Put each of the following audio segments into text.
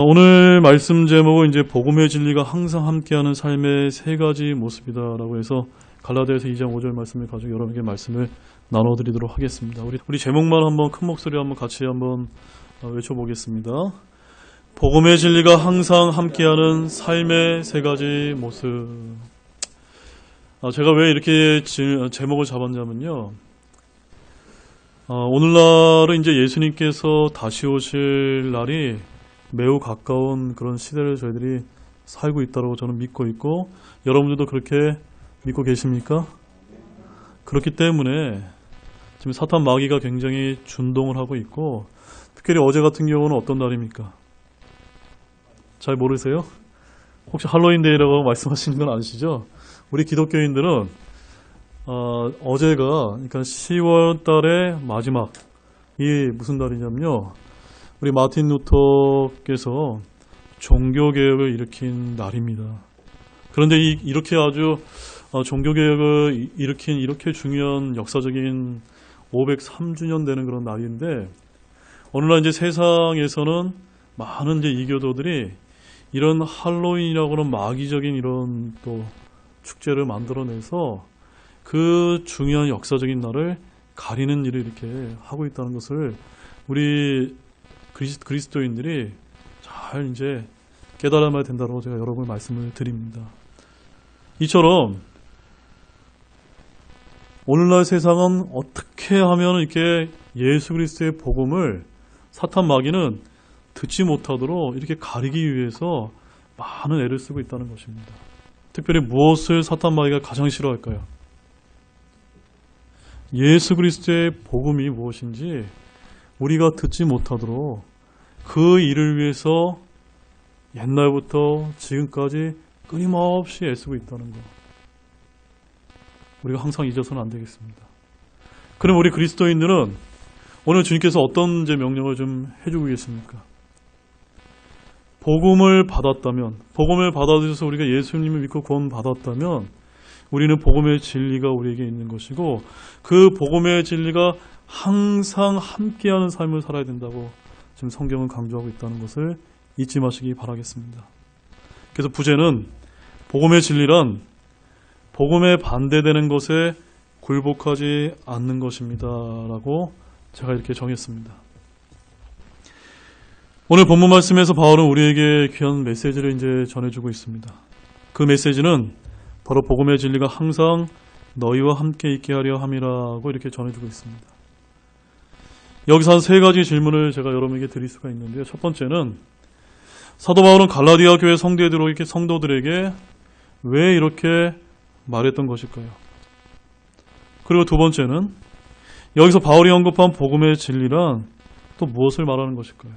오늘 말씀 제목은 이제 복음의 진리가 항상 함께하는 삶의 세 가지 모습이다라고 해서 갈라디아서 2장 5절 말씀을 가지고 여러분에게 말씀을 나눠드리도록 하겠습니다. 우리 제목만 한번 큰 목소리로 한번 같이 한번 외쳐보겠습니다. 복음의 진리가 항상 함께하는 삶의 세 가지 모습. 제가 왜 이렇게 제목을 잡았냐면요. 오늘날은 이제 예수님께서 다시 오실 날이 매우 가까운 그런 시대를 저희들이 살고 있다고 저는 믿고 있고, 여러분들도 그렇게 믿고 계십니까? 그렇기 때문에 지금 사탄 마귀가 굉장히 준동을 하고 있고, 특별히 어제 같은 경우는 어떤 날입니까? 잘 모르세요? 혹시 할로윈데이라고 말씀하시는 건 아니시죠? 우리 기독교인들은 어제가 그러니까 10월 달의 마지막, 이 무슨 달이냐면요, 우리 마틴 루터께서 종교개혁을 일으킨 날입니다. 그런데 이렇게 아주 종교개혁을 일으킨 이렇게 중요한 역사적인 503주년 되는 그런 날인데, 오늘날 이제 세상에서는 많은 이제 이교도들이 이런 할로윈이라고 하는 마귀적인 이런 또 축제를 만들어내서 그 중요한 역사적인 날을 가리는 일을 이렇게 하고 있다는 것을 우리 그리스도인들이 잘 이제 깨달아야 된다고 제가 여러분 말씀을 드립니다. 이처럼 오늘날 세상은 어떻게 하면 이렇게 예수 그리스도의 복음을 사탄 마귀는 듣지 못하도록 이렇게 가리기 위해서 많은 애를 쓰고 있다는 것입니다. 특별히 무엇을 사탄 마귀가 가장 싫어할까요? 예수 그리스도의 복음이 무엇인지 우리가 듣지 못하도록 그 일을 위해서 옛날부터 지금까지 끊임없이 애쓰고 있다는 것, 우리가 항상 잊어서는 안 되겠습니다. 그럼 우리 그리스도인들은 오늘 주님께서 어떤 이제 명령을 좀 해주고 계십니까? 복음을 받았다면, 복음을 받아들여서 우리가 예수님을 믿고 구원 받았다면 우리는 복음의 진리가 우리에게 있는 것이고, 그 복음의 진리가 항상 함께하는 삶을 살아야 된다고 지금 성경은 강조하고 있다는 것을 잊지 마시기 바라겠습니다. 그래서 부제는 복음의 진리란 복음에 반대되는 것에 굴복하지 않는 것입니다 라고 제가 이렇게 정했습니다. 오늘 본문 말씀에서 바울은 우리에게 귀한 메시지를 이제 전해주고 있습니다. 그 메시지는 바로 복음의 진리가 항상 너희와 함께 있게 하려 함이라고 이렇게 전해주고 있습니다. 여기서 한 세 가지 질문을 제가 여러분에게 드릴 수가 있는데요. 첫 번째는 사도 바울은 갈라디아 교회 성도들에게 왜 이렇게 말했던 것일까요? 그리고 두 번째는 여기서 바울이 언급한 복음의 진리란 또 무엇을 말하는 것일까요?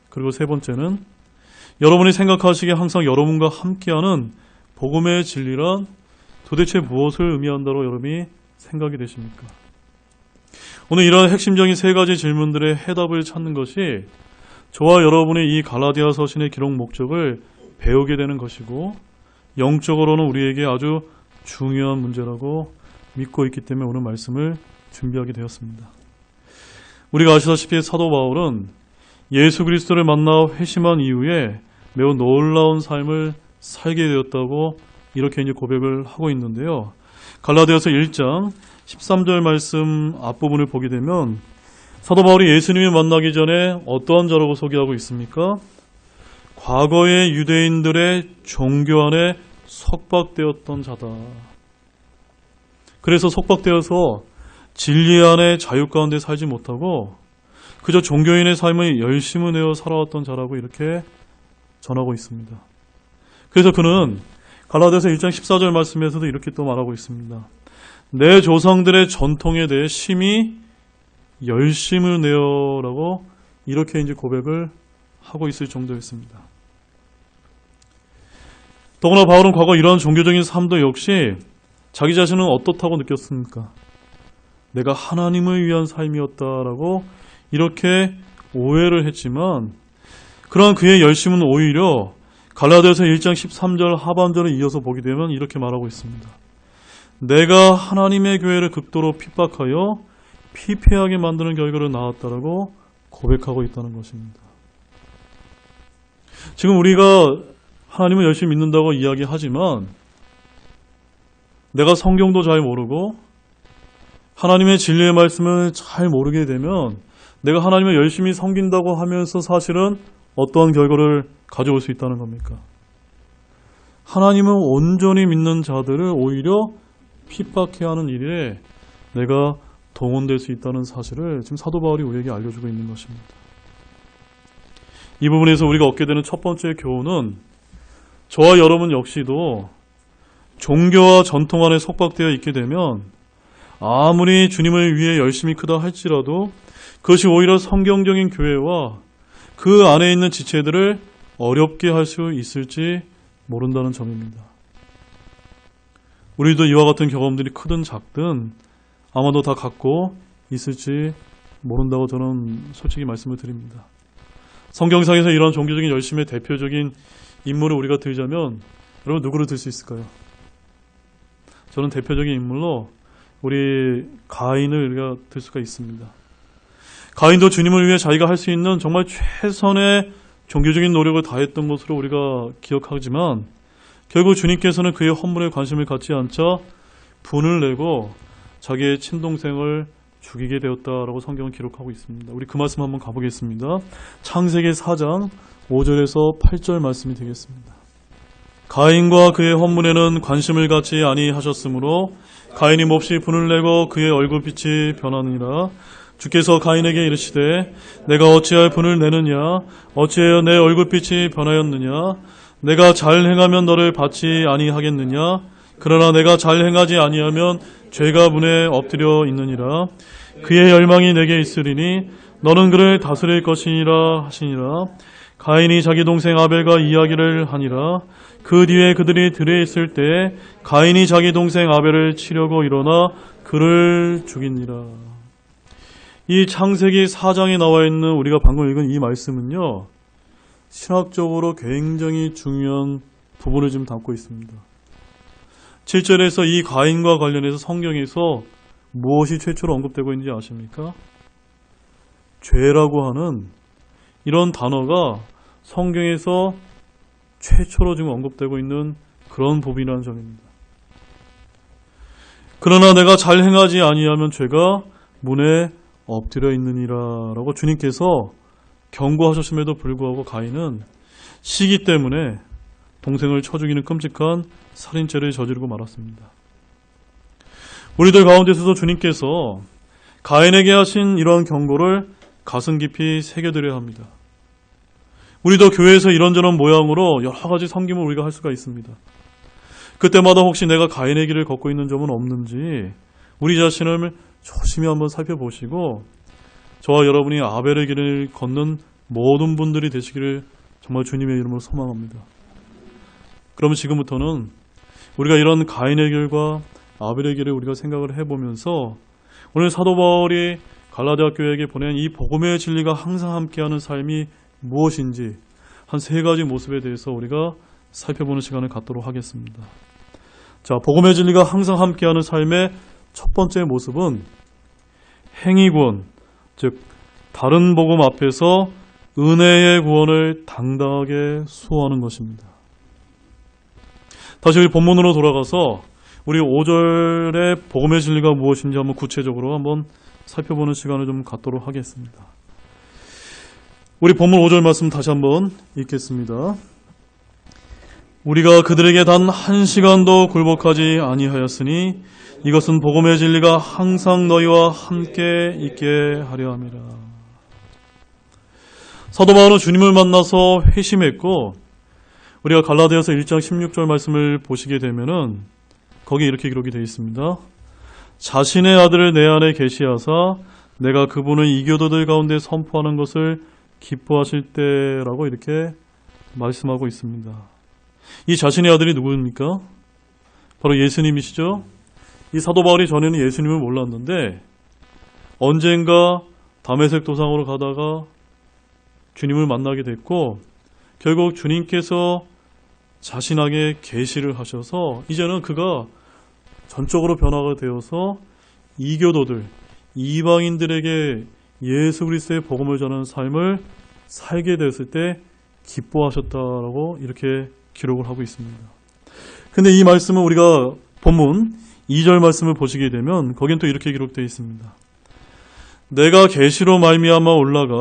그리고 세 번째는 여러분이 생각하시기에 항상 여러분과 함께하는 복음의 진리란 도대체 무엇을 의미한다고 여러분이 생각이 되십니까? 오늘 이러한 핵심적인 세 가지 질문들의 해답을 찾는 것이 저와 여러분의 이 갈라디아 서신의 기록 목적을 배우게 되는 것이고, 영적으로는 우리에게 아주 중요한 문제라고 믿고 있기 때문에 오늘 말씀을 준비하게 되었습니다. 우리가 아시다시피 사도 바울은 예수 그리스도를 만나 회심한 이후에 매우 놀라운 삶을 살게 되었다고 이렇게 이제 고백을 하고 있는데요. 갈라디아서 1장 13절 말씀 앞부분을 보게 되면 사도 바울이 예수님을 만나기 전에 어떠한 자라고 소개하고 있습니까? 과거의 유대인들의 종교 안에 속박되었던 자다. 그래서 속박되어서 진리 안에 자유 가운데 살지 못하고 그저 종교인의 삶을 열심을 내어 살아왔던 자라고 이렇게 전하고 있습니다. 그래서 그는 갈라디아서 1장 14절 말씀에서도 이렇게 또 말하고 있습니다. 내 조상들의 전통에 대해 심히 열심을 내어라고 이렇게 이제 고백을 하고 있을 정도였습니다. 더구나 바울은 과거 이러한 종교적인 삶도 역시 자기 자신은 어떻다고 느꼈습니까? 내가 하나님을 위한 삶이었다라고 이렇게 오해를 했지만, 그러한 그의 열심은 오히려 갈라디아서 1장 13절 하반절을 이어서 보게 되면 이렇게 말하고 있습니다. 내가 하나님의 교회를 극도로 핍박하여 피폐하게 만드는 결과를 낳았다라고 고백하고 있다는 것입니다. 지금 우리가 하나님을 열심히 믿는다고 이야기하지만 내가 성경도 잘 모르고 하나님의 진리의 말씀을 잘 모르게 되면 내가 하나님을 열심히 섬긴다고 하면서 사실은 어떠한 결과를 가져올 수 있다는 겁니까? 하나님을 온전히 믿는 자들을 오히려 핍박해야 하는 일에 내가 동원될 수 있다는 사실을 지금 사도 바울이 우리에게 알려주고 있는 것입니다. 이 부분에서 우리가 얻게 되는 첫 번째 교훈은 저와 여러분 역시도 종교와 전통 안에 속박되어 있게 되면 아무리 주님을 위해 열심히 크다 할지라도 그것이 오히려 성경적인 교회와 그 안에 있는 지체들을 어렵게 할 수 있을지 모른다는 점입니다. 우리도 이와 같은 경험들이 크든 작든 아마도 다 갖고 있을지 모른다고 저는 솔직히 말씀을 드립니다. 성경상에서 이런 종교적인 열심의 대표적인 인물을 우리가 들자면 여러분 누구를 들 수 있을까요? 저는 대표적인 인물로 우리 가인을 우리가 들 수가 있습니다. 가인도 주님을 위해 자기가 할 수 있는 정말 최선의 종교적인 노력을 다했던 것으로 우리가 기억하지만 결국 주님께서는 그의 헌물에 관심을 갖지 않자 분을 내고 자기의 친동생을 죽이게 되었다라고 성경은 기록하고 있습니다. 우리 그 말씀 한번 가보겠습니다. 창세기 4장 5절에서 8절 말씀이 되겠습니다. 가인과 그의 헌물에는 관심을 갖지 아니하셨으므로 가인이 몹시 분을 내고 그의 얼굴빛이 변하니라. 주께서 가인에게 이르시되 내가 어찌하여 분을 내느냐 어찌하여 내 얼굴빛이 변하였느냐 내가 잘 행하면 너를 받지 아니하겠느냐 그러나 내가 잘 행하지 아니하면 죄가 문에 엎드려 있느니라. 그의 열망이 내게 있으리니 너는 그를 다스릴 것이니라 하시니라. 가인이 자기 동생 아벨과 이야기를 하니라. 그 뒤에 그들이 들에 있을 때 가인이 자기 동생 아벨을 치려고 일어나 그를 죽이니라. 이 창세기 4장에 나와 있는 우리가 방금 읽은 이 말씀은요, 신학적으로 굉장히 중요한 부분을 지금 담고 있습니다. 7절에서 이 가인과 관련해서 성경에서 무엇이 최초로 언급되고 있는지 아십니까? 죄라고 하는 이런 단어가 성경에서 최초로 지금 언급되고 있는 그런 부분이라는 점입니다. 그러나 내가 잘 행하지 아니하면 죄가 문에 엎드려 있느니라 라고 주님께서 경고하셨음에도 불구하고 가인은 시기 때문에 동생을 쳐 죽이는 끔찍한 살인죄를 저지르고 말았습니다. 우리들 가운데서도 주님께서 가인에게 하신 이러한 경고를 가슴 깊이 새겨드려야 합니다. 우리도 교회에서 이런저런 모양으로 여러 가지 섬김을 우리가 할 수가 있습니다. 그때마다 혹시 내가 가인의 길을 걷고 있는 점은 없는지 우리 자신을 조심히 한번 살펴보시고 저와 여러분이 아벨의 길을 걷는 모든 분들이 되시기를 정말 주님의 이름으로 소망합니다. 그러면 지금부터는 우리가 이런 가인의 길과 아벨의 길을 우리가 생각을 해보면서 오늘 사도 바울이 갈라디아 교회에게 보낸 이 복음의 진리가 항상 함께하는 삶이 무엇인지 한 세 가지 모습에 대해서 우리가 살펴보는 시간을 갖도록 하겠습니다. 자, 복음의 진리가 항상 함께하는 삶의 첫 번째 모습은 행위구원, 즉 다른 복음 앞에서 은혜의 구원을 당당하게 수호하는 것입니다. 다시 우리 본문으로 돌아가서 우리 5절의 복음의 진리가 무엇인지 한번 구체적으로 한번 살펴보는 시간을 좀 갖도록 하겠습니다. 우리 본문 5절 말씀 다시 한번 읽겠습니다. 우리가 그들에게 단 한 시간도 굴복하지 아니하였으니 이것은 복음의 진리가 항상 너희와 함께 있게 하려 함이라. 사도 바울은 주님을 만나서 회심했고 우리가 갈라디아서 1장 16절 말씀을 보시게 되면은 거기 이렇게 기록이 되어 있습니다. 자신의 아들을 내 안에 계시하사 내가 그분을 이교도들 가운데 선포하는 것을 기뻐하실 때라고 이렇게 말씀하고 있습니다. 이 자신의 아들이 누구입니까? 바로 예수님이시죠. 이 사도 바울이 전에는 예수님을 몰랐는데 언젠가 다메섹 도상으로 가다가 주님을 만나게 됐고 결국 주님께서 자신에게 계시를 하셔서 이제는 그가 전적으로 변화가 되어서 이교도들, 이방인들에게 예수 그리스도의 복음을 전하는 삶을 살게 됐을 때 기뻐하셨다라고 이렇게 기록을 하고 있습니다. 근데 이 말씀은 우리가 본문 2절 말씀을 보시게 되면 거긴 또 이렇게 기록되어 있습니다. 내가 계시로 말미암아 올라가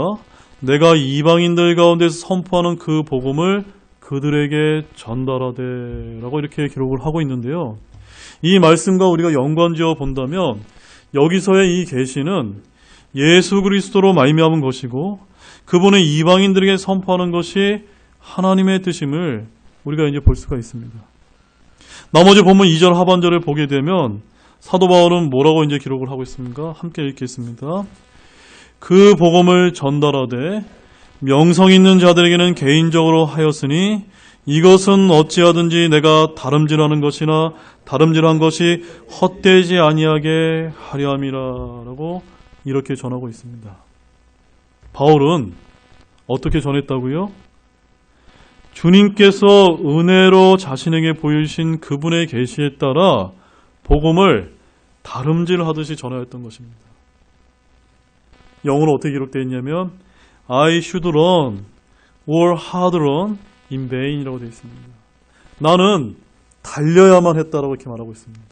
내가 이방인들 가운데서 선포하는 그 복음을 그들에게 전달하되 라고 이렇게 기록을 하고 있는데요. 이 말씀과 우리가 연관지어 본다면 여기서의 이 계시는 예수 그리스도로 말미암은 것이고 그분의 이방인들에게 선포하는 것이 하나님의 뜻임을 우리가 이제 볼 수가 있습니다. 나머지 본문 2절 하반절을 보게 되면 사도 바울은 뭐라고 이제 기록을 하고 있습니까? 함께 읽겠습니다. 그 복음을 전달하되 명성 있는 자들에게는 개인적으로 하였으니 이것은 어찌하든지 내가 다름질하는 것이나 다름질한 것이 헛되지 아니하게 하려 함이라라고 이렇게 전하고 있습니다. 바울은 어떻게 전했다고요? 주님께서 은혜로 자신에게 보이신 그분의 계시에 따라 복음을 다름질하듯이 전하였던 것입니다. 영어로 어떻게 기록되어 있냐면 I should run or hard run in vain이라고 되어 있습니다. 나는 달려야만 했다라고 이렇게 말하고 있습니다.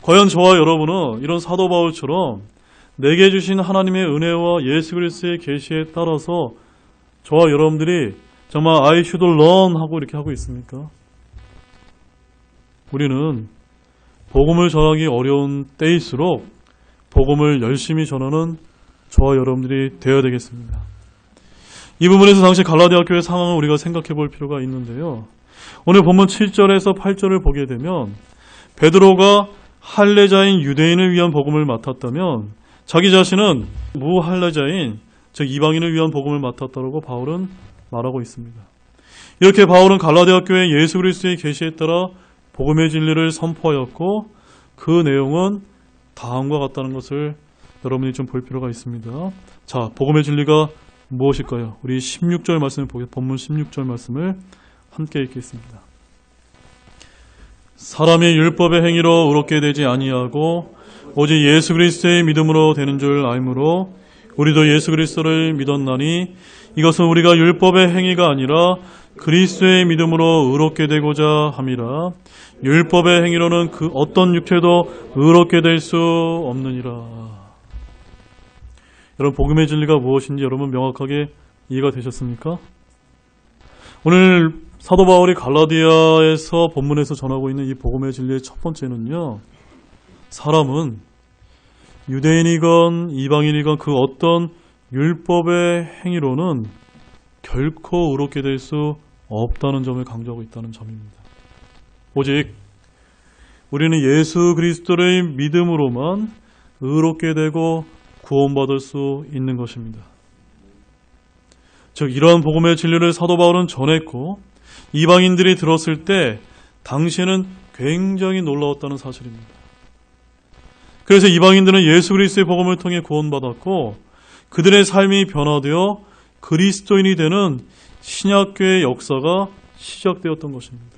과연 저와 여러분은 이런 사도 바울처럼 내게 주신 하나님의 은혜와 예수 그리스도의 계시에 따라서 저와 여러분들이 정말 I should run 하고 이렇게 하고 있습니까? 우리는 복음을 전하기 어려운 때일수록 복음을 열심히 전하는 저와 여러분들이 되어야 되겠습니다. 이 부분에서 당시 갈라디아 교회 상황을 우리가 생각해 볼 필요가 있는데요. 오늘 본문 7절에서 8절을 보게 되면 베드로가 할례자인 유대인을 위한 복음을 맡았다면 자기 자신은 무할례자인 즉 이방인을 위한 복음을 맡았다고 바울은 말하고 있습니다. 이렇게 바울은 갈라디아 교회 예수 그리스도의 계시에 따라 복음의 진리를 선포하였고 그 내용은 다음과 같다는 것을 여러분이 좀 볼 필요가 있습니다. 자, 복음의 진리가 무엇일까요? 우리 16절 말씀을 보게 본문 16절 말씀을 함께 읽겠습니다. 사람이 율법의 행위로 의롭게 되지 아니하고 오직 예수 그리스도의 믿음으로 되는 줄 알므로 우리도 예수 그리스도를 믿었나니 이것은 우리가 율법의 행위가 아니라 그리스도의 믿음으로 의롭게 되고자 함이라. 율법의 행위로는 그 어떤 육체도 의롭게 될 수 없느니라. 여러분, 복음의 진리가 무엇인지 여러분 명확하게 이해가 되셨습니까? 오늘 사도 바울이 갈라디아에서 본문에서 전하고 있는 이 복음의 진리의 첫 번째는요, 사람은 유대인이건 이방인이건 그 어떤 율법의 행위로는 결코 의롭게 될 수 없다는 점을 강조하고 있다는 점입니다. 오직 우리는 예수 그리스도의 믿음으로만 의롭게 되고 구원받을 수 있는 것입니다. 즉 이러한 복음의 진리를 사도 바울은 전했고 이방인들이 들었을 때 당시에는 굉장히 놀라웠다는 사실입니다. 그래서 이방인들은 예수 그리스도의 복음을 통해 구원받았고 그들의 삶이 변화되어 그리스도인이 되는 신약교회의 역사가 시작되었던 것입니다.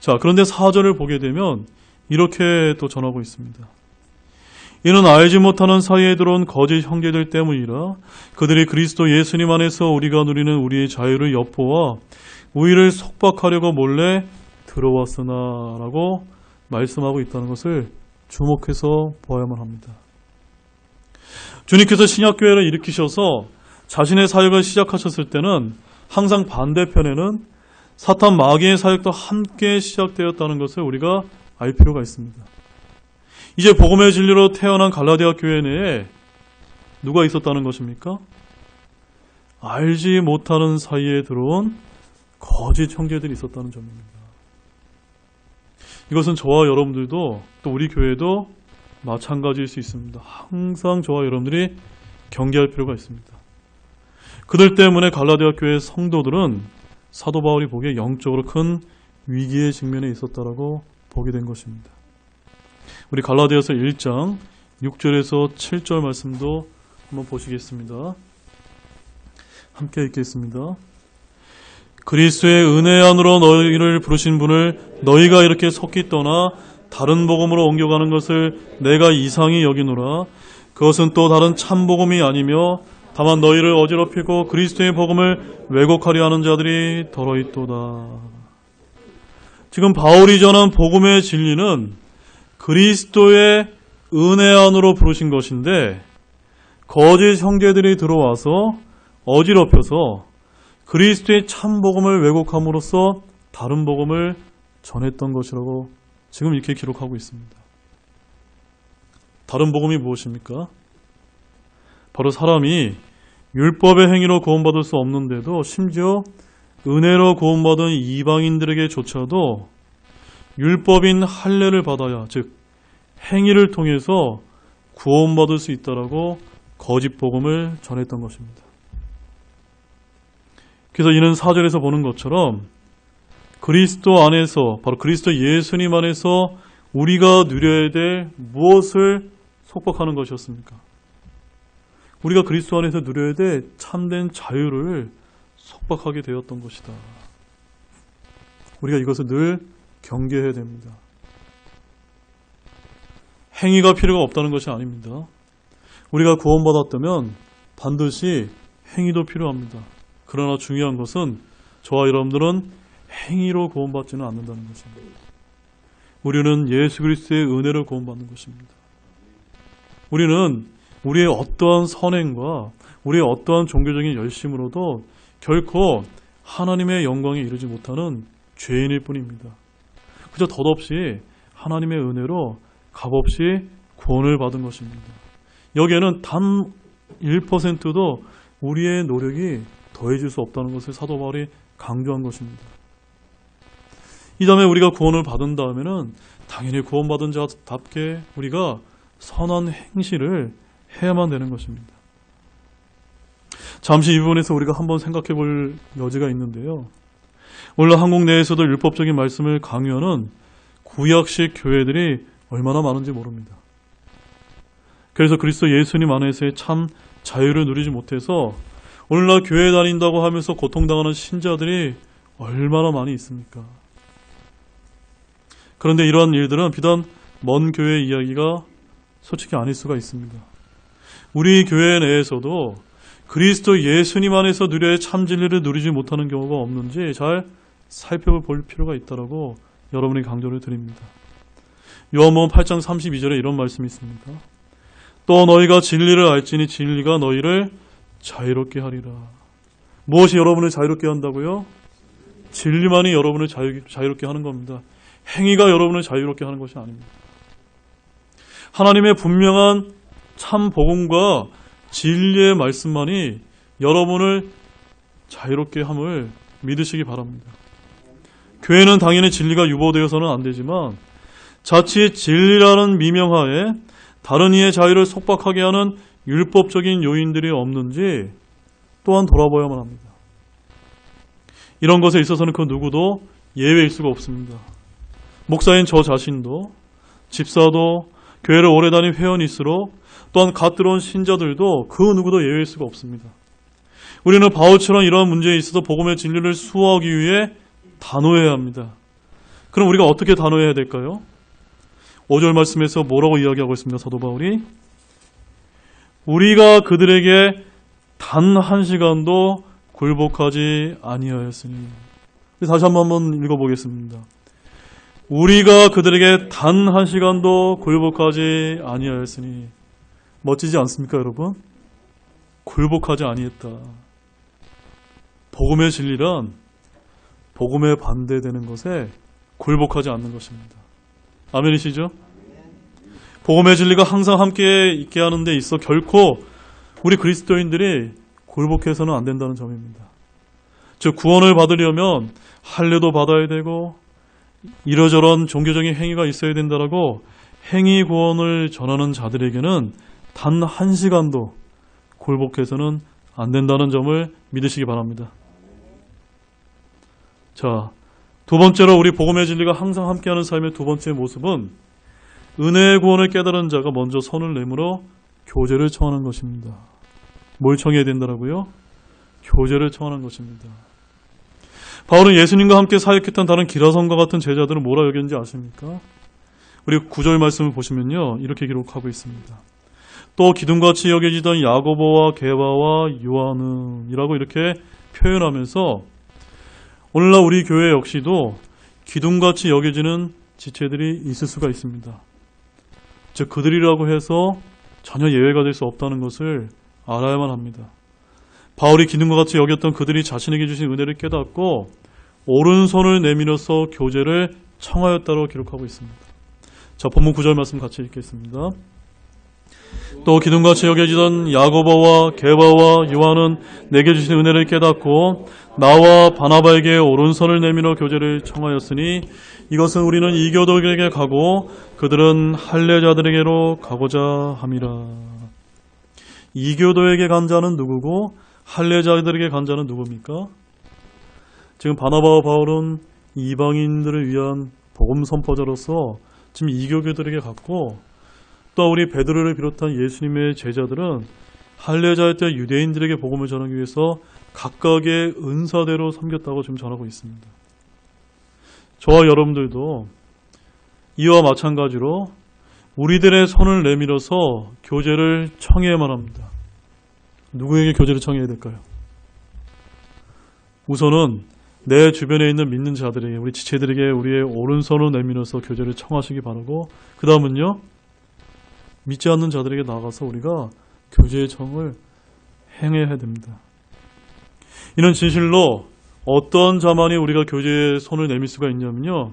자, 그런데 4절을 보게 되면 이렇게 또 전하고 있습니다. 이는 알지 못하는 사이에 들어온 거짓 형제들 때문이라 그들이 그리스도 예수님 안에서 우리가 누리는 우리의 자유를 엿보아 우리를 속박하려고 몰래 들어왔으나 라고 말씀하고 있다는 것을 주목해서 보아야만 합니다. 주님께서 신약교회를 일으키셔서 자신의 사역을 시작하셨을 때는 항상 반대편에는 사탄 마귀의 사역도 함께 시작되었다는 것을 우리가 알 필요가 있습니다. 이제 복음의 진리로 태어난 갈라디아 교회 내에 누가 있었다는 것입니까? 알지 못하는 사이에 들어온 거짓 형제들이 있었다는 점입니다. 이것은 저와 여러분들도 또 우리 교회도 마찬가지일 수 있습니다. 항상 저와 여러분들이 경계할 필요가 있습니다. 그들 때문에 갈라디아 교회 성도들은 사도 바울이 보기에 영적으로 큰 위기에 직면해 있었다라고 보게 된 것입니다. 우리 갈라디아서 1장 6절에서 7절 말씀도 한번 보시겠습니다. 함께 읽겠습니다. 그리스도의 은혜 안으로 너희를 부르신 분을 너희가 이렇게 속히 떠나 다른 복음으로 옮겨가는 것을 내가 이상히 여기노라. 그것은 또 다른 참 복음이 아니며 다만 너희를 어지럽히고 그리스도의 복음을 왜곡하려 하는 자들이 더러 있도다. 지금 바울이 전한 복음의 진리는 그리스도의 은혜 안으로 부르신 것인데 거짓 형제들이 들어와서 어지럽혀서 그리스도의 참 복음을 왜곡함으로써 다른 복음을 전했던 것이라고 지금 이렇게 기록하고 있습니다. 다른 복음이 무엇입니까? 바로 사람이 율법의 행위로 구원받을 수 없는데도 심지어 은혜로 구원받은 이방인들에게조차도 율법인 할례를 받아야, 즉 행위를 통해서 구원받을 수 있다라고 거짓 복음을 전했던 것입니다. 그래서 이는 4절에서 보는 것처럼 그리스도 안에서, 바로 그리스도 예수님 안에서 우리가 누려야 될 무엇을 속박하는 것이었습니까? 우리가 그리스도 안에서 누려야 될 참된 자유를 속박하게 되었던 것이다. 우리가 이것을 늘 경계해야 됩니다. 행위가 필요가 없다는 것이 아닙니다. 우리가 구원받았다면 반드시 행위도 필요합니다. 그러나 중요한 것은 저와 여러분들은 행위로 구원받지는 않는다는 것입니다. 우리는 예수 그리스도의 은혜로 구원받는 것입니다. 우리는 우리의 어떠한 선행과 우리의 어떠한 종교적인 열심으로도 결코 하나님의 영광에 이르지 못하는 죄인일 뿐입니다. 그저 덧없이 하나님의 은혜로 값없이 구원을 받은 것입니다. 여기에는 단 1%도 우리의 노력이 더해질 수 없다는 것을 사도 바울이 강조한 것입니다. 이 다음에 우리가 구원을 받은 다음에는 당연히 구원받은 자답게 우리가 선한 행실을 해야만 되는 것입니다. 잠시 이 부분에서 우리가 한번 생각해 볼 여지가 있는데요. 오늘 한국 내에서도 율법적인 말씀을 강요하는 구약식 교회들이 얼마나 많은지 모릅니다. 그래서 그리스도 예수님 안에서의 참 자유를 누리지 못해서 오늘날 교회 다닌다고 하면서 고통당하는 신자들이 얼마나 많이 있습니까? 그런데 이러한 일들은 비단 먼 교회의 이야기가 솔직히 아닐 수가 있습니다. 우리 교회 내에서도 그리스도 예수님 안에서 누려야 참 진리를 누리지 못하는 경우가 없는지 잘 살펴볼 필요가 있다고 여러분에게 강조를 드립니다. 요한복음 8장 32절에 이런 말씀이 있습니다. 또 너희가 진리를 알지니 진리가 너희를 자유롭게 하리라. 무엇이 여러분을 자유롭게 한다고요? 진리만이 여러분을 자유롭게 하는 겁니다. 행위가 여러분을 자유롭게 하는 것이 아닙니다. 하나님의 분명한 참 복음과 진리의 말씀만이 여러분을 자유롭게 함을 믿으시기 바랍니다. 교회는 당연히 진리가 유보되어서는 안 되지만 자칫 진리라는 미명하에 다른 이의 자유를 속박하게 하는 율법적인 요인들이 없는지 또한 돌아봐야만 합니다. 이런 것에 있어서는 그 누구도 예외일 수가 없습니다. 목사인 저 자신도, 집사도, 교회를 오래 다닌 회원일수록 또한 갓 들어온 신자들도 그 누구도 예외일 수가 없습니다. 우리는 바울처럼 이러한 문제에 있어서 복음의 진리를 수호하기 위해 단호해야 합니다. 그럼 우리가 어떻게 단호해야 될까요? 5절 말씀에서 뭐라고 이야기하고 있습니다. 사도 바울이 우리가 그들에게 단 한 시간도 굴복하지 아니하였으니. 다시 한번 읽어보겠습니다. 우리가 그들에게 단 한 시간도 굴복하지 아니하였으니. 멋지지 않습니까, 여러분? 굴복하지 아니했다. 복음의 진리란 복음에 반대되는 것에 굴복하지 않는 것입니다. 아멘이시죠? 복음의 진리가 항상 함께 있게 하는 데 있어 결코 우리 그리스도인들이 굴복해서는 안 된다는 점입니다. 즉 구원을 받으려면 할례도 받아야 되고 이러저런 종교적인 행위가 있어야 된다라고 행위 구원을 전하는 자들에게는 단 한 시간도 굴복해서는 안 된다는 점을 믿으시기 바랍니다. 자, 두 번째로 우리 복음의 진리가 항상 함께하는 삶의 두 번째 모습은 은혜의 구원을 깨달은 자가 먼저 손을 내밀어 교제를 청하는 것입니다. 뭘 청해야 된다라고요? 교제를 청하는 것입니다. 바울은 예수님과 함께 사역했던 다른 기라성과 같은 제자들은 뭐라 여겼는지 아십니까? 우리 9절 말씀을 보시면요, 이렇게 기록하고 있습니다. 또 기둥같이 여겨지던 야고보와 게바와 요한은이라고 이렇게 표현하면서 오늘날 우리 교회 역시도 기둥같이 여겨지는 지체들이 있을 수가 있습니다. 즉 그들이라고 해서 전혀 예외가 될 수 없다는 것을 알아야만 합니다. 바울이 기둥과 같이 여겼던 그들이 자신에게 주신 은혜를 깨닫고 오른손을 내밀어서 교제를 청하였다고 기록하고 있습니다. 자, 본문 9절 말씀 같이 읽겠습니다. 또 기둥같이 여겨지던 야고보와 게바와 요한은 내게 주신 은혜를 깨닫고 나와 바나바에게 오른손을 내밀어 교제를 청하였으니 이것은 우리는 이교도에게 가고 그들은 할례자들에게로 가고자 함이라. 이교도에게 간 자는 누구고 할례자들에게 간 자는 누굽니까? 지금 바나바와 바울은 이방인들을 위한 복음 선포자로서 지금 이교도들에게 갔고 또 우리 베드로를 비롯한 예수님의 제자들은 할례자였던 유대인들에게 복음을 전하기 위해서 각각의 은사대로 섬겼다고 지금 전하고 있습니다. 저와 여러분들도 이와 마찬가지로 우리들의 손을 내밀어서 교제를 청해야만 합니다. 누구에게 교제를 청해야 될까요? 우선은 내 주변에 있는 믿는 자들에게, 우리 지체들에게 우리의 오른손을 내밀어서 교제를 청하시기 바라고, 그 다음은요, 믿지 않는 자들에게 나가서 우리가 교제의 청을 행해야 됩니다. 이는 진실로 어떤 자만이 우리가 교제의 손을 내밀 수가 있냐면요,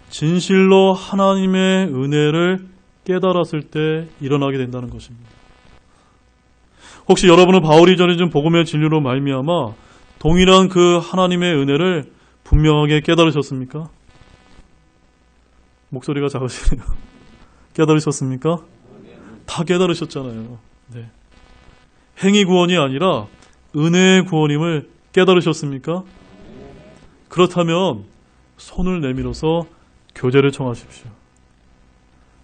진실로 하나님의 은혜를 깨달았을 때 일어나게 된다는 것입니다. 혹시 여러분은 바울이 전해준 복음의 진리로 말미암아 동일한 그 하나님의 은혜를 분명하게 깨달으셨습니까? 목소리가 작으시네요. 깨달으셨습니까? 다 깨달으셨잖아요. 네. 행위 구원이 아니라 은혜의 구원임을 깨달으셨습니까? 그렇다면 손을 내밀어서 교제를 청하십시오.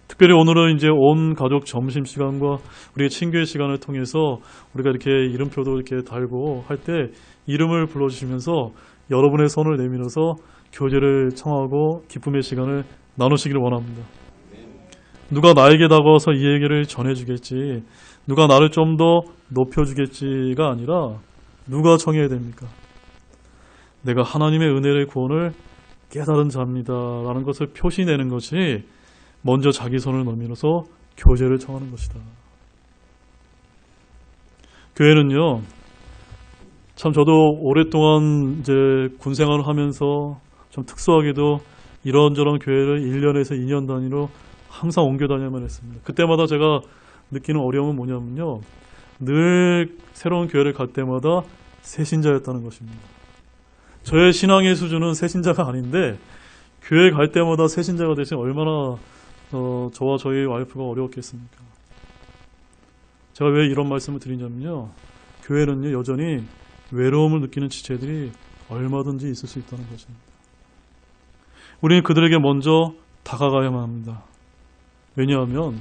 특별히 오늘은 이제 온 가족 점심시간과 우리의 친교의 시간을 통해서 우리가 이렇게 이름표도 이렇게 달고 할 때 이름을 불러주시면서 여러분의 손을 내밀어서 교제를 청하고 기쁨의 시간을 나누시기를 원합니다. 누가 나에게 다가와서 이 얘기를 전해주겠지, 누가 나를 좀 더 높여주겠지가 아니라 누가 청해야 됩니까? 내가 하나님의 은혜의 구원을 깨달은 자입니다 라는 것을 표시내는 것이 먼저 자기 손을 내밀어서 교제를 청하는 것이다. 교회는요, 참 저도 오랫동안 이제 군 생활을 하면서 좀 특수하게도 이런저런 교회를 1년에서 2년 단위로 항상 옮겨 다녀야만 했습니다. 그때마다 제가 느끼는 어려움은 뭐냐면요, 늘 새로운 교회를 갈 때마다 새신자였다는 것입니다. 저의 신앙의 수준은 새신자가 아닌데 교회 갈 때마다 새신자가 되시면 얼마나 저와 저희 와이프가 어려웠겠습니까? 제가 왜 이런 말씀을 드리냐면요, 교회는요 여전히 외로움을 느끼는 지체들이 얼마든지 있을 수 있다는 것입니다. 우리는 그들에게 먼저 다가가야만 합니다. 왜냐하면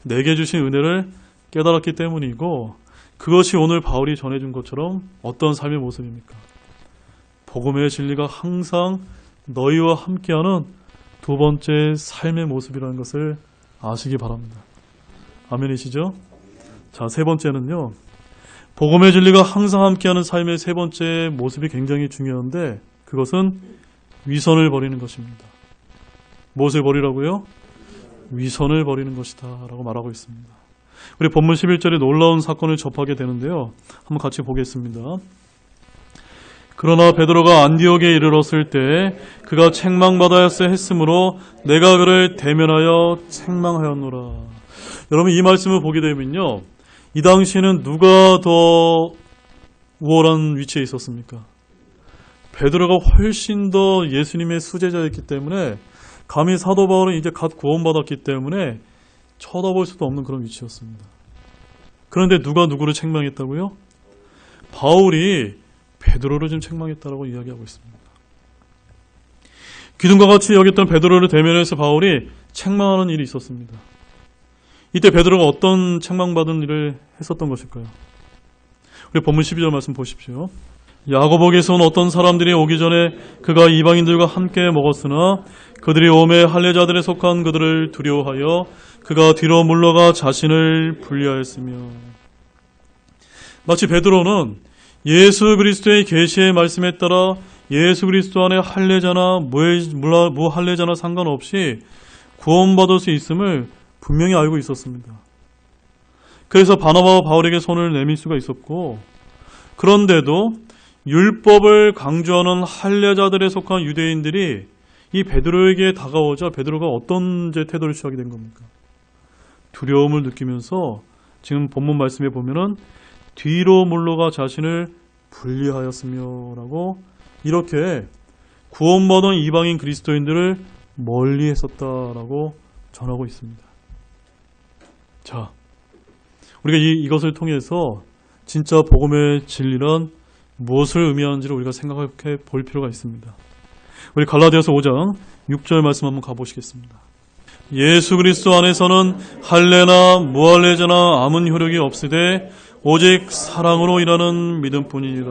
내게 주신 은혜를 깨달았기 때문이고, 그것이 오늘 바울이 전해준 것처럼 어떤 삶의 모습입니까? 복음의 진리가 항상 너희와 함께하는 두 번째 삶의 모습이라는 것을 아시기 바랍니다. 아멘이시죠? 자, 세 번째는요, 복음의 진리가 항상 함께하는 삶의 세 번째 모습이 굉장히 중요한데 그것은 위선을 버리는 것입니다. 무엇을 버리라고요? 위선을 버리는 것이다 라고 말하고 있습니다. 우리 본문 11절에 놀라운 사건을 접하게 되는데요, 한번 같이 보겠습니다. 그러나 베드로가 안디옥에 이르렀을 때 그가 책망받아야세 했으므로 내가 그를 대면하여 책망하였노라. 여러분, 이 말씀을 보게 되면요, 이 당시에는 누가 더 우월한 위치에 있었습니까? 베드로가 훨씬 더 예수님의 수제자였기 때문에, 감히 사도 바울은 이제 갓 구원받았기 때문에 쳐다볼 수도 없는 그런 위치였습니다. 그런데 누가 누구를 책망했다고요? 바울이 베드로를 지금 책망했다라고 이야기하고 있습니다. 기둥과 같이 여겼던 베드로를 대면해서 바울이 책망하는 일이 있었습니다. 이때 베드로가 어떤 책망받은 일을 했었던 것일까요? 우리 본문 12절 말씀 보십시오. 야고보에서 온 어떤 사람들이 오기 전에 그가 이방인들과 함께 먹었으나 그들이 오매 할례자들에 속한 그들을 두려워하여 그가 뒤로 물러가 자신을 분리하였으며. 마치 베드로는 예수 그리스도의 계시의 말씀에 따라 예수 그리스도 안에 할례자나 무할례자나 상관없이 구원받을 수 있음을 분명히 알고 있었습니다. 그래서 바나바와 바울에게 손을 내밀 수가 있었고, 그런데도 율법을 강조하는 할례자들에 속한 유대인들이 이 베드로에게 다가오자 베드로가 어떤 태도를 취하게 된 겁니까? 두려움을 느끼면서 지금 본문 말씀에 보면은 뒤로 물러가 자신을 분리하였으며 라고 이렇게 구원받은 이방인 그리스도인들을 멀리 했었다라고 전하고 있습니다. 자, 우리가 이것을 통해서 진짜 복음의 진리란 무엇을 의미하는지를 우리가 생각해 볼 필요가 있습니다. 우리 갈라디아서 5장 6절 말씀 한번 가보시겠습니다. 예수 그리스도 안에서는 할례나 무할례자나 아무 효력이 없으되 오직 사랑으로 일하는 믿음뿐이니라.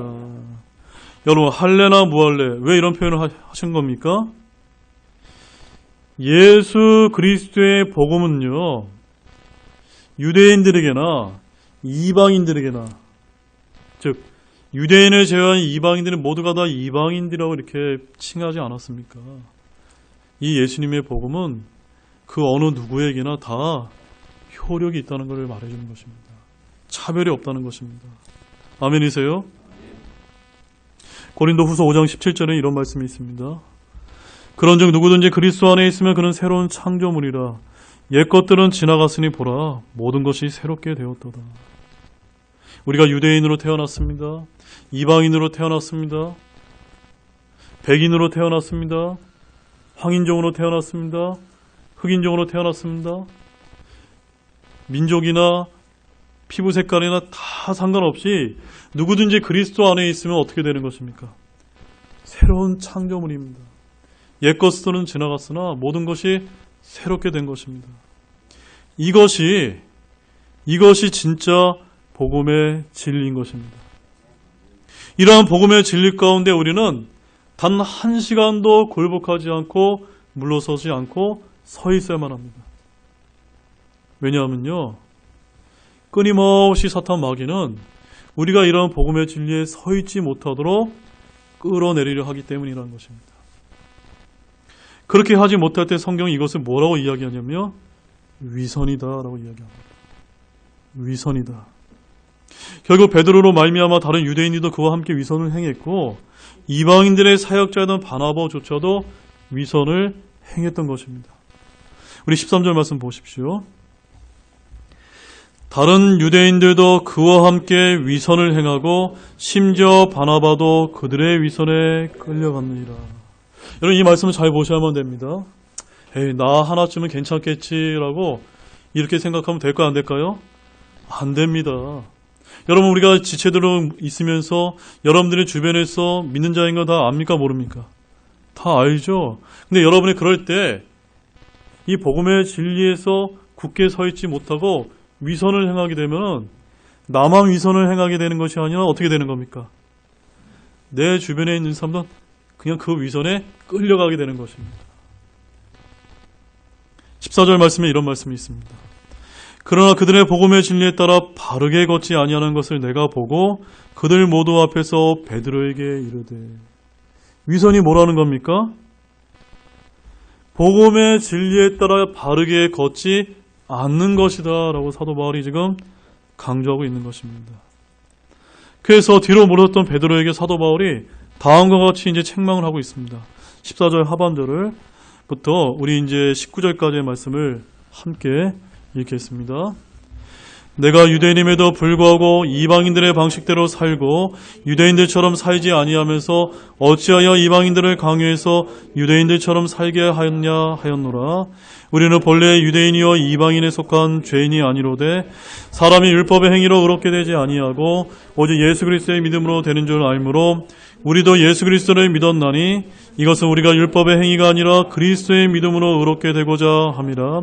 여러분, 할례나 무할례, 왜 이런 표현을 하신 겁니까? 예수 그리스도의 복음은요, 유대인들에게나 이방인들에게나, 즉 유대인을 제외한 이방인들은 모두가 다 이방인들이라고 이렇게 칭하지 않았습니까? 이 예수님의 복음은 그 어느 누구에게나 다 효력이 있다는 것을 말해주는 것입니다. 차별이 없다는 것입니다. 아멘이세요? 고린도후서 5장 17절에 이런 말씀이 있습니다. 그런즉 누구든지 그리스도 안에 있으면 그는 새로운 창조물이라. 옛 것들은 지나갔으니 보라 모든 것이 새롭게 되었도다. 우리가 유대인으로 태어났습니다. 이방인으로 태어났습니다. 백인으로 태어났습니다. 황인종으로 태어났습니다. 흑인종으로 태어났습니다. 민족이나 피부 색깔이나 다 상관없이 누구든지 그리스도 안에 있으면 어떻게 되는 것입니까? 새로운 창조물입니다. 옛 것들은 지나갔으나 모든 것이 새롭게 된 것입니다. 이것이 진짜 복음의 진리인 것입니다. 이러한 복음의 진리 가운데 우리는 단 한 시간도 굴복하지 않고 물러서지 않고 서 있어야만 합니다. 왜냐하면요, 끊임없이 사탄 마귀는 우리가 이러한 복음의 진리에 서 있지 못하도록 끌어내리려 하기 때문이라는 것입니다. 그렇게 하지 못할 때 성경이 이것을 뭐라고 이야기하냐면 위선이다라고 이야기합니다. 위선이다. 결국 베드로로 말미암아 다른 유대인들도 그와 함께 위선을 행했고 이방인들의 사역자였던 바나바조차도 위선을 행했던 것입니다. 우리 13절 말씀 보십시오. 다른 유대인들도 그와 함께 위선을 행하고 심지어 바나바도 그들의 위선에 끌려갔느니라. 여러분, 이 말씀을 잘 보셔야만 됩니다. 에이, 나 하나쯤은 괜찮겠지라고 이렇게 생각하면 될까요, 안 될까요? 안 됩니다. 여러분, 우리가 지체들로 있으면서 여러분들의 주변에서 믿는 자인 거 다 압니까, 모릅니까? 다 알죠. 근데 여러분이 그럴 때 이 복음의 진리에서 굳게 서 있지 못하고 위선을 행하게 되면 나만 위선을 행하게 되는 것이 아니라 어떻게 되는 겁니까? 내 주변에 있는 사람도 그냥 그 위선에 끌려가게 되는 것입니다. 14절 말씀에 이런 말씀이 있습니다. 그러나 그들의 복음의 진리에 따라 바르게 걷지 아니하는 것을 내가 보고 그들 모두 앞에서 베드로에게 이르되. 위선이 뭐라는 겁니까? 복음의 진리에 따라 바르게 걷지 않는 것이다 라고 사도 바울이 지금 강조하고 있는 것입니다. 그래서 뒤로 물었던 베드로에게 사도 바울이 다음과 같이 이제 책망을 하고 있습니다. 14절 하반절부터 우리 이제 19절까지의 말씀을 함께 읽겠습니다. 내가 유대인임에도 불구하고 이방인들의 방식대로 살고 유대인들처럼 살지 아니하면서 어찌하여 이방인들을 강요해서 유대인들처럼 살게 하였냐 하였노라. 우리는 본래 유대인이여 이방인에 속한 죄인이 아니로되 사람이 율법의 행위로 의롭게 되지 아니하고 오직 예수 그리스도의 믿음으로 되는 줄 알므로 우리도 예수 그리스도를 믿었나니 이것은 우리가 율법의 행위가 아니라 그리스도의 믿음으로 의롭게 되고자 함이라.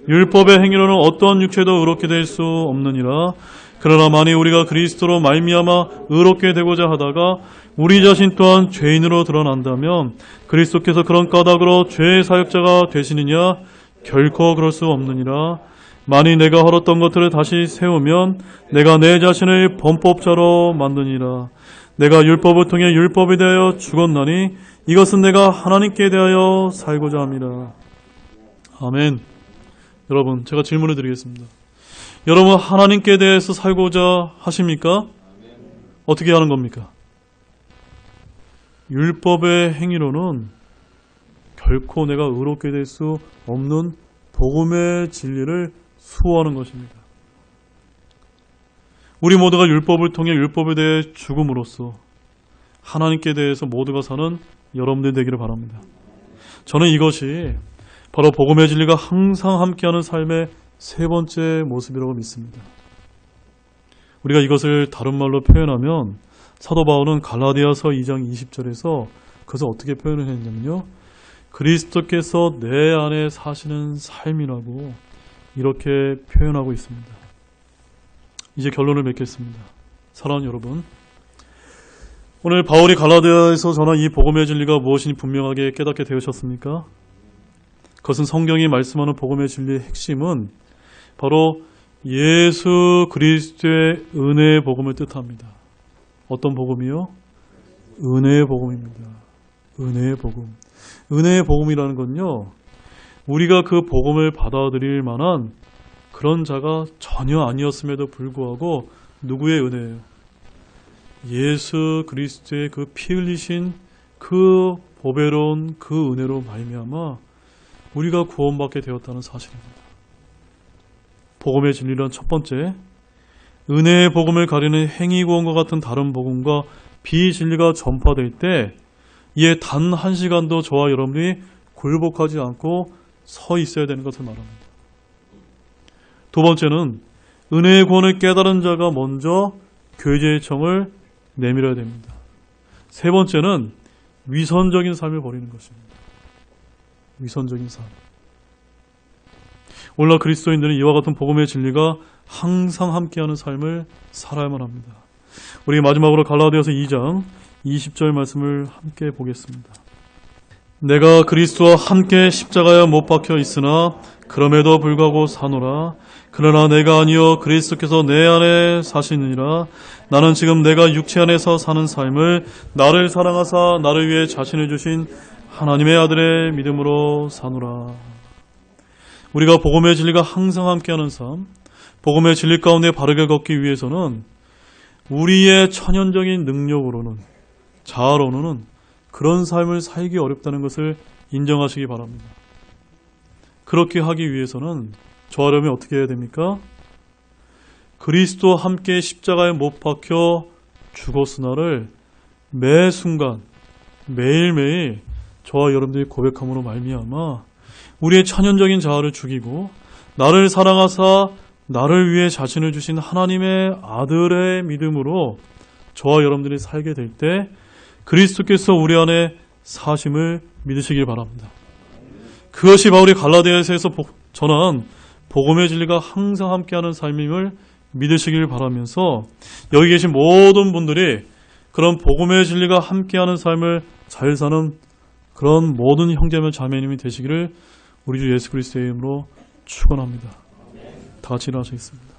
율법의 행위로는 어떠한 육체도 의롭게 될 수 없느니라. 그러나 만일 우리가 그리스도로 말미암아 의롭게 되고자 하다가 우리 자신 또한 죄인으로 드러난다면 그리스도께서 그런 까닭으로 죄의 사역자가 되시느냐? 결코 그럴 수 없느니라. 만일 내가 헐었던 것들을 다시 세우면 내가 내 자신을 범법자로 만드니라. 내가 율법을 통해 율법에 대하여 죽었나니 이것은 내가 하나님께 대하여 살고자 함이라. 아멘. 여러분, 제가 질문을 드리겠습니다. 여러분, 하나님께 대해서 살고자 하십니까? 어떻게 하는 겁니까? 율법의 행위로는 결코 내가 의롭게 될 수 없는 복음의 진리를 수호하는 것입니다. 우리 모두가 율법을 통해 율법에 대해 죽음으로써 하나님께 대해서 모두가 사는 여러분들 되기를 바랍니다. 저는 이것이 바로 복음의 진리가 항상 함께하는 삶의 세 번째 모습이라고 믿습니다. 우리가 이것을 다른 말로 표현하면 사도 바울은 갈라디아서 2장 20절에서 그것을 어떻게 표현을 했냐면요. 그리스도께서 내 안에 사시는 삶이라고 이렇게 표현하고 있습니다. 이제 결론을 맺겠습니다. 사랑하는 여러분, 오늘 바울이 갈라디아에서 전한 이 복음의 진리가 무엇인지 분명하게 깨닫게 되셨습니까? 그것은 성경이 말씀하는 복음의 진리의 핵심은 바로 예수 그리스도의 은혜의 복음을 뜻합니다. 어떤 복음이요? 은혜의 복음입니다. 은혜의 복음. 은혜의 복음이라는 건요, 우리가 그 복음을 받아들일 만한 그런 자가 전혀 아니었음에도 불구하고 누구의 은혜예요? 예수 그리스도의 그 피 흘리신 그 보배로운 그 은혜로 말미암아 우리가 구원받게 되었다는 사실입니다. 복음의 진리란 첫 번째, 은혜의 복음을 가리는 행위 구원과 같은 다른 복음과 비진리가 전파될 때 이에 단 한 시간도 저와 여러분이 굴복하지 않고 서 있어야 되는 것을 말합니다. 두 번째는 은혜의 구원을 깨달은 자가 먼저 교제의 청을 내밀어야 됩니다. 세 번째는 위선적인 삶을 버리는 것입니다. 위선적인 삶. 오늘날 그리스도인들은 이와 같은 복음의 진리가 항상 함께하는 삶을 살아야만 합니다. 우리 마지막으로 갈라디아서 2장 20절 말씀을 함께 보겠습니다. 내가 그리스도와 함께 십자가에 못 박혀 있으나 그럼에도 불구하고 사노라. 그러나 내가 아니요 그리스도께서 내 안에 사시느니라. 나는 지금 내가 육체 안에서 사는 삶을 나를 사랑하사 나를 위해 자신을 주신 하나님의 아들의 믿음으로 사노라. 우리가 복음의 진리가 항상 함께하는 삶, 복음의 진리 가운데 바르게 걷기 위해서는 우리의 천연적인 능력으로는, 자아로는 그런 삶을 살기 어렵다는 것을 인정하시기 바랍니다. 그렇게 하기 위해서는 저와 여러분이 어떻게 해야 됩니까? 그리스도와 함께 십자가에 못 박혀 죽었으나를 매 순간 매일매일 저와 여러분들이 고백함으로 말미암아 우리의 천연적인 자아를 죽이고 나를 사랑하사 나를 위해 자신을 주신 하나님의 아들의 믿음으로 저와 여러분들이 살게 될 때 그리스도께서 우리 안에 사심을 믿으시길 바랍니다. 그것이 바울이 갈라디아서에서 전한 복음의 진리가 항상 함께하는 삶임을 믿으시길 바라면서 여기 계신 모든 분들이 그런 복음의 진리가 함께하는 삶을 잘 사는 그런 모든 형제며 자매님이 되시기를 우리 주 예수 그리스도의 이름으로 축원합니다. 다 같이 일어나시겠습니다.